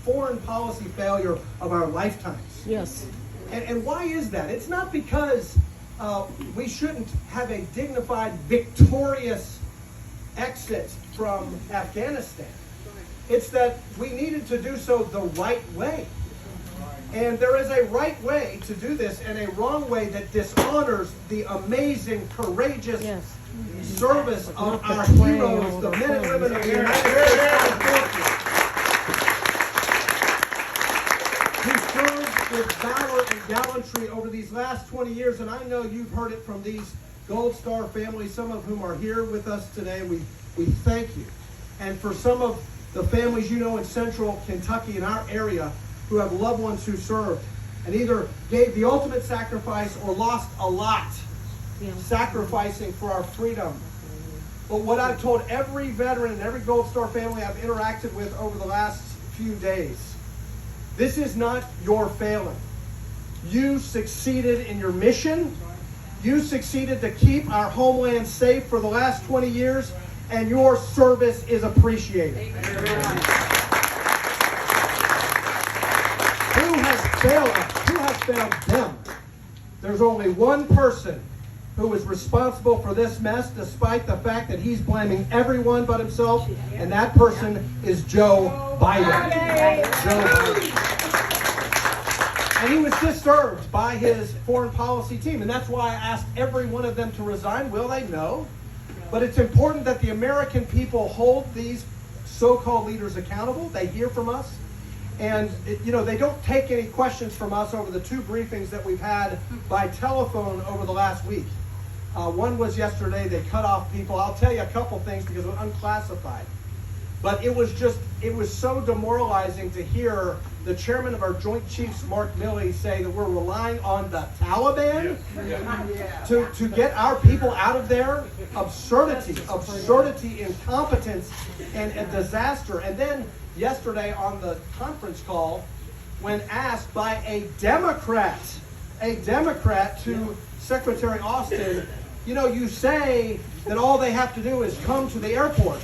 foreign policy failure of our lifetimes. Yes. And why is that? It's not because we shouldn't have a dignified, victorious exit from Afghanistan. It's that we needed to do so the right way. And there is a right way to do this and a wrong way that dishonors the amazing, courageous service of our heroes, the men and women of the United States Forces, who served with valor and gallantry over these last 20 years. And I know you've heard it from these Gold Star families, some of whom are here with us today. We thank you. And for some of the families you know in central Kentucky, in our area, who have loved ones who served and either gave the ultimate sacrifice or lost a lot sacrificing for our freedom. But what I've told every veteran and every Gold Star family I've interacted with over the last few days, this is not your failing. You succeeded in your mission. You succeeded to keep our homeland safe for the last 20 years, and your service is appreciated. Who has failed us? Who has failed them? There's only one person who is responsible for this mess, despite the fact that he's blaming everyone but himself, and that person is Joe Biden. Joe Biden. And he was disturbed by his foreign policy team, and that's why I asked every one of them to resign. Will they? No. But it's important that the American people hold these so-called leaders accountable. They hear from us. And, they don't take any questions from us over the two briefings that we've had by telephone over the last week. One was yesterday. They cut off people. I'll tell you a couple things because it was unclassified. But it was so demoralizing to hear the chairman of our Joint Chiefs, Mark Milley, say that we're relying on the Taliban to get our people out of there. Absurdity, incompetence, and a disaster. And then yesterday on the conference call, when asked by a Democrat to Secretary Austin, you say that all they have to do is come to the airport.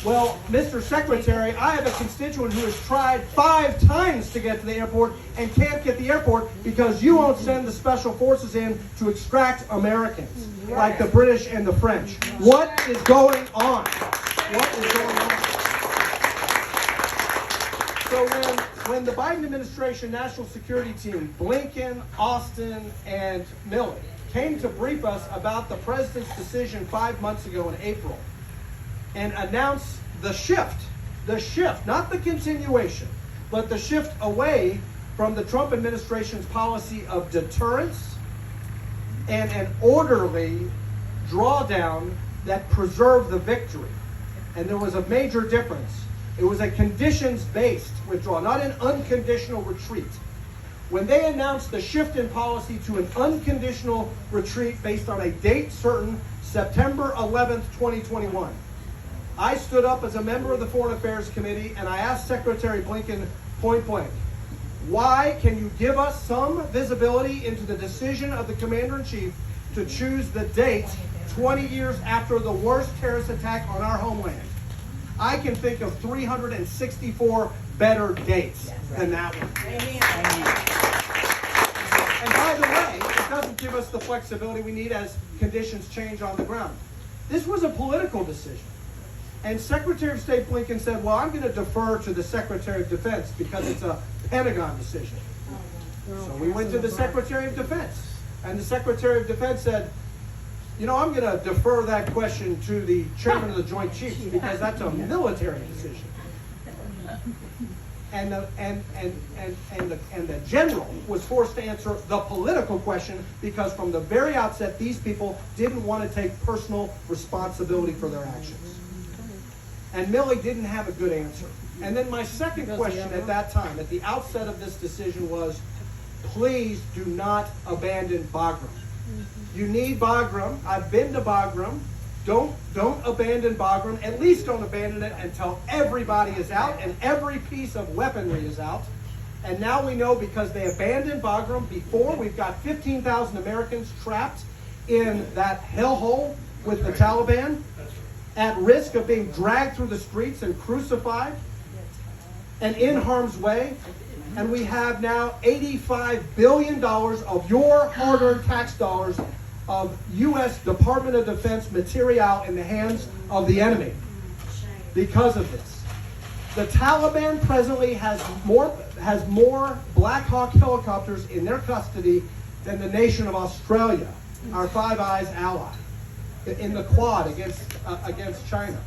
Well, Mr. Secretary, I have a constituent who has tried 5 times to get to the airport and can't get the airport because you won't send the special forces in to extract Americans like the British and the French. What is going on? What is going on? So when the Biden administration national security team, Blinken, Austin, and Milley, came to brief us about the president's decision 5 months ago in April, and announce the shift, not the continuation, but the shift away from the Trump administration's policy of deterrence and an orderly drawdown that preserved the victory. And there was a major difference. It was a conditions-based withdrawal, not an unconditional retreat. When they announced the shift in policy to an unconditional retreat based on a date certain, September 11th, 2021, I stood up as a member of the Foreign Affairs Committee and I asked Secretary Blinken point blank, why can you give us some visibility into the decision of the Commander-in-Chief to choose the date 20 years after the worst terrorist attack on our homeland? I can think of 364 better dates than that one. And by the way, it doesn't give us the flexibility we need as conditions change on the ground. This was a political decision. And Secretary of State Blinken said, well, I'm going to defer to the Secretary of Defense because it's a Pentagon decision. So we went to the Secretary of Defense. And the Secretary of Defense said, I'm going to defer that question to the Chairman of the Joint Chiefs because that's a military decision. And the general was forced to answer the political question because from the very outset, these people didn't want to take personal responsibility for their actions. And Milley didn't have a good answer. And then my second question at that time, at the outset of this decision was, please do not abandon Bagram. You need Bagram. I've been to Bagram. Don't abandon Bagram. At least don't abandon it until everybody is out and every piece of weaponry is out. And now we know because they abandoned Bagram before, we've got 15,000 Americans trapped in that hellhole with the Taliban, at risk of being dragged through the streets and crucified. and in harm's way. And we have now $85 billion of your hard-earned tax dollars of U.S. Department of Defense material in the hands of the enemy because of this. The Taliban presently has more Black Hawk helicopters in their custody than the nation of Australia, our Five Eyes ally, in the Quad against China.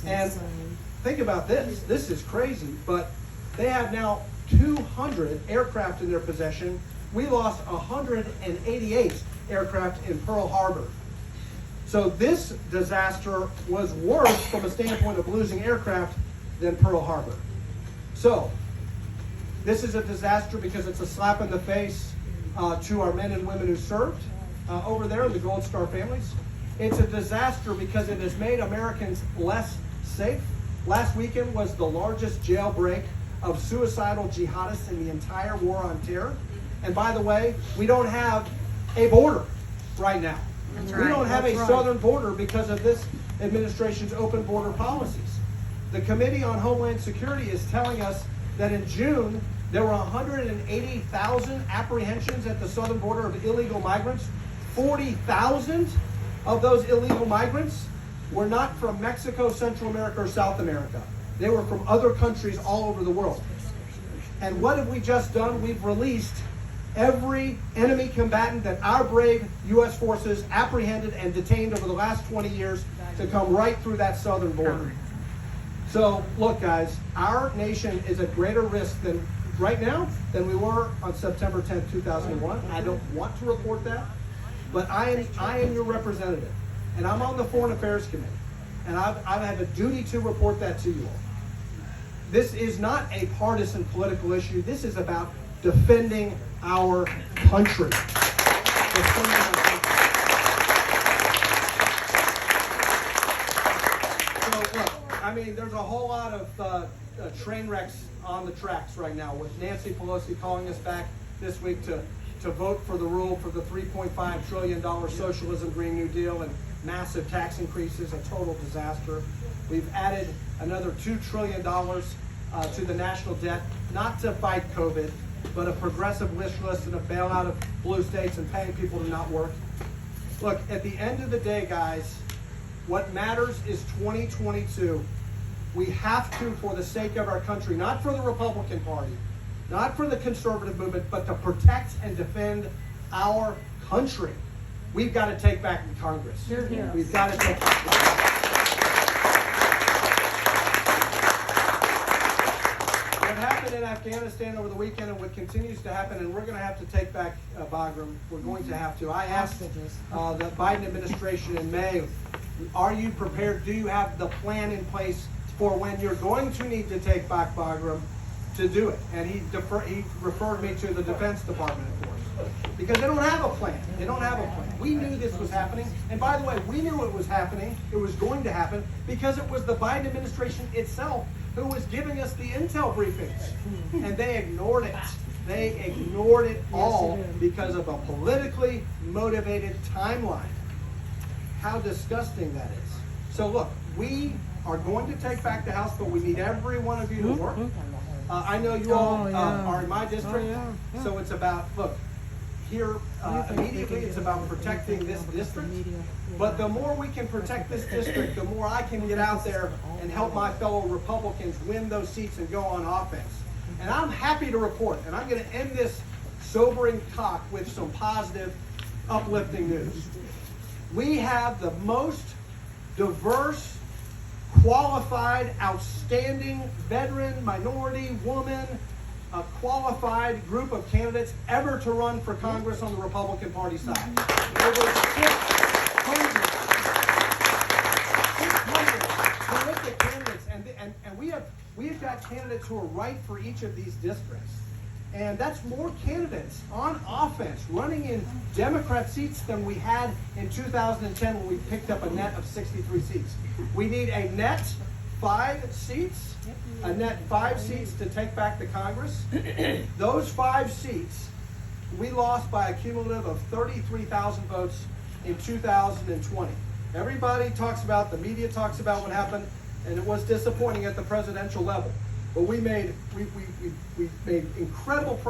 And think about this. This is crazy, but they have now 200 aircraft in their possession. We lost 188 aircraft in Pearl Harbor. So this disaster was worse from a standpoint of losing aircraft than Pearl Harbor. So this is a disaster because it's a slap in the face to our men and women who served over there in the Gold Star families. It's a disaster because it has made Americans less safe. Last weekend was the largest jailbreak of suicidal jihadists in the entire war on terror. And by the way, we don't have a border right now. We don't have a southern border because of this administration's open border policies. The Committee on Homeland Security is telling us that in June, there were 180,000 apprehensions at the southern border of illegal migrants. 40,000 of those illegal migrants were not from Mexico, Central America, or South America. They were from other countries all over the world. And what have we just done? We've released every enemy combatant that our brave U.S. forces apprehended and detained over the last 20 years to come right through that southern border. So, look, guys, our nation is at greater risk right now than we were on September 10th, 2001. I don't want to report that, but I am your representative, and I'm on the Foreign Affairs Committee, and I have a duty to report that to you all. This is not a partisan political issue. This is about defending our country. Defending our country. So look, I mean, there's a whole lot of train wrecks on the tracks right now, with Nancy Pelosi calling us back this week to vote for the rule for the $3.5 trillion socialism Green New Deal and massive tax increases, a total disaster. We've added another $2 trillion to the national debt, not to fight COVID, but a progressive wish list and a bailout of blue states and paying people to not work. Look, at the end of the day, guys, what matters is 2022. We have to, for the sake of our country, not for the Republican Party, not for the conservative movement, but to protect and defend our country. We've got to take back the Congress. We've got to take back the Congress. What happened in Afghanistan over the weekend and what continues to happen, and we're going to have to take back Bagram. We're going to have to. I asked the Biden administration in May, are you prepared? Do you have the plan in place for when you're going to need to take back Bagram to do it? And he referred me to the Defense Department, of course, because they don't have a plan. They don't have a plan. We knew this was happening. And by the way, we knew it was happening. It was going to happen because it was the Biden administration itself who was giving us the intel briefings. And they ignored it. They ignored it all because of a politically motivated timeline. How disgusting that is. So look, we are going to take back the House, but we need every one of you to work. I know you all are in my district, so it's about, look, here immediately it's about protecting this district, but the more we can protect this district, the more I can get out there and help my fellow Republicans win those seats and go on offense. And I'm happy to report, and I'm going to end this sobering talk with some positive, uplifting news. We have the most diverse, qualified, outstanding, veteran, minority, woman, a qualified group of candidates ever to run for Congress on the Republican Party side. Over 600 terrific candidates, and we have got candidates who are right for each of these districts. And that's more candidates on offense running in Democrat seats than we had in 2010 when we picked up a net of 63 seats. We need a net 5 seats, to take back the Congress. Those 5 seats, we lost by a cumulative of 33,000 votes in 2020. Everybody talks about, the media talks about what happened, and it was disappointing at the presidential level. but we made incredible progress.